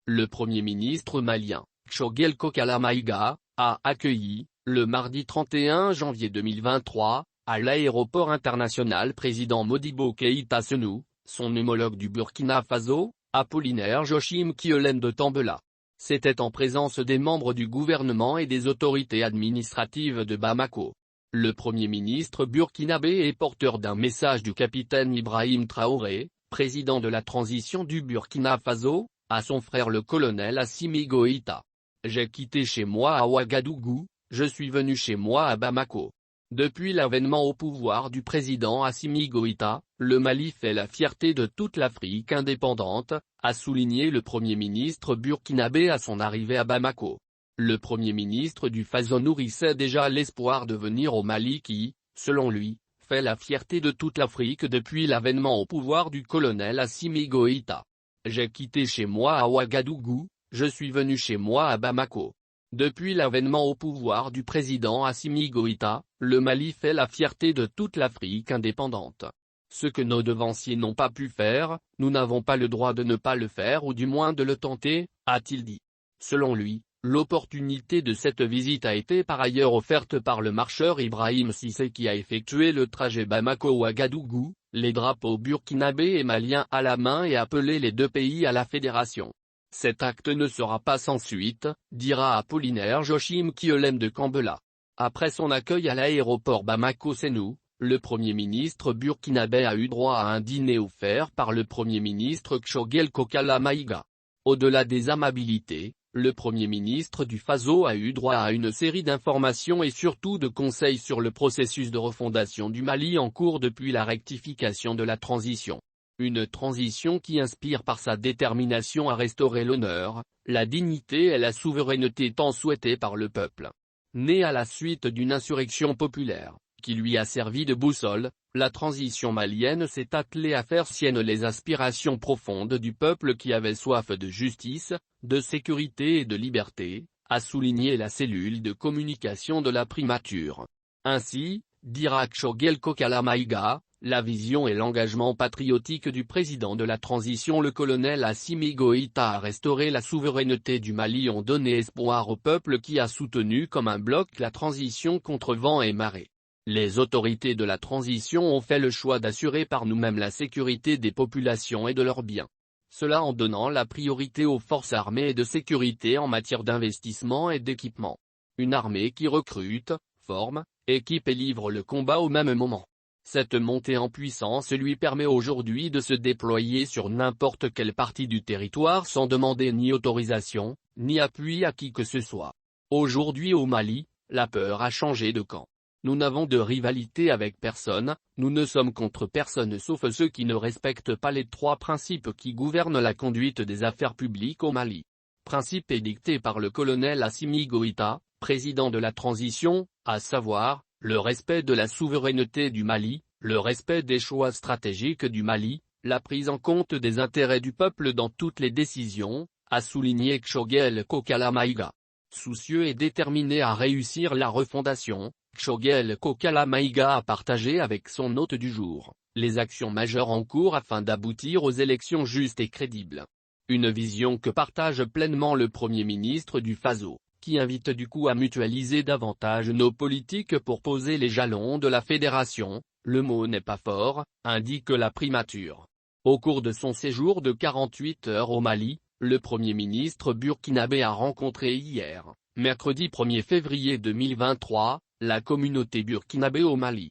Le Premier ministre malien, Choguel Kokala Maïga, a accueilli, le mardi 31 janvier 2023, à l'aéroport international président Modibo Keïta Sénou, son homologue du Burkina Faso, Apollinaire Joachim Kieulem de Tambela. C'était en présence des membres du gouvernement et des autorités administratives de Bamako. Le Premier ministre burkinabé est porteur d'un message du capitaine Ibrahim Traoré, président de la transition du Burkina Faso, à son frère le colonel Assimi Goïta. J'ai quitté chez moi à Ouagadougou, je suis venu chez moi à Bamako. Depuis l'avènement au pouvoir du président Assimi Goïta, le Mali fait la fierté de toute l'Afrique indépendante, a souligné le Premier ministre burkinabé à son arrivée à Bamako. Le Premier ministre du Faso nourrissait déjà l'espoir de venir au Mali qui, selon lui, fait la fierté de toute l'Afrique depuis l'avènement au pouvoir du colonel Assimi Goïta. J'ai quitté chez moi à Ouagadougou, je suis venu chez moi à Bamako. Depuis l'avènement au pouvoir du président Assimi Goïta, le Mali fait la fierté de toute l'Afrique indépendante. Ce que nos devanciers n'ont pas pu faire, nous n'avons pas le droit de ne pas le faire ou du moins de le tenter, a-t-il dit. Selon lui, l'opportunité de cette visite a été par ailleurs offerte par le marcheur Ibrahim Cissé qui a effectué le trajet Bamako-Ouagadougou, les drapeaux burkinabés et maliens à la main et appelé les deux pays à la fédération. Cet acte ne sera pas sans suite, dira Apollinaire Joachim Kieulem de Tambela. Après son accueil à l'aéroport Bamako-Sénou, le Premier ministre burkinabé a eu droit à un dîner offert par le Premier ministre Choguel Kokala Maïga. Au-delà des amabilités, le Premier ministre du Faso a eu droit à une série d'informations et surtout de conseils sur le processus de refondation du Mali en cours depuis la rectification de la transition. Une transition qui inspire par sa détermination à restaurer l'honneur, la dignité et la souveraineté tant souhaitées par le peuple. Née à la suite d'une insurrection populaire, qui lui a servi de boussole, la transition malienne s'est attelée à faire sienne les aspirations profondes du peuple qui avait soif de justice, de sécurité et de liberté, a souligné la cellule de communication de la primature. Ainsi, dira Choguel Kokala Maïga, la vision et l'engagement patriotique du président de la transition le colonel Assimi Goïta à restaurer la souveraineté du Mali ont donné espoir au peuple qui a soutenu comme un bloc la transition contre vent et marée. Les autorités de la transition ont fait le choix d'assurer par nous-mêmes la sécurité des populations et de leurs biens. Cela en donnant la priorité aux forces armées et de sécurité en matière d'investissement et d'équipement. Une armée qui recrute, forme, équipe et livre le combat au même moment. Cette montée en puissance lui permet aujourd'hui de se déployer sur n'importe quelle partie du territoire sans demander ni autorisation, ni appui à qui que ce soit. Aujourd'hui au Mali, la peur a changé de camp. Nous n'avons de rivalité avec personne, nous ne sommes contre personne sauf ceux qui ne respectent pas les trois principes qui gouvernent la conduite des affaires publiques au Mali. Principe édicté par le colonel Assimi Goïta, président de la transition, à savoir, le respect de la souveraineté du Mali, le respect des choix stratégiques du Mali, la prise en compte des intérêts du peuple dans toutes les décisions, a souligné Choguel Kokala Maïga. Soucieux et déterminé à réussir la refondation, Choguel Kokala Maïga a partagé avec son hôte du jour, les actions majeures en cours afin d'aboutir aux élections justes et crédibles. Une vision que partage pleinement le Premier ministre du Faso, qui invite du coup à mutualiser davantage nos politiques pour poser les jalons de la fédération, le mot n'est pas fort, indique la primature. Au cours de son séjour de 48 heures au Mali, le Premier ministre burkinabé a rencontré hier, mercredi 1er février 2023, la communauté burkinabé au Mali.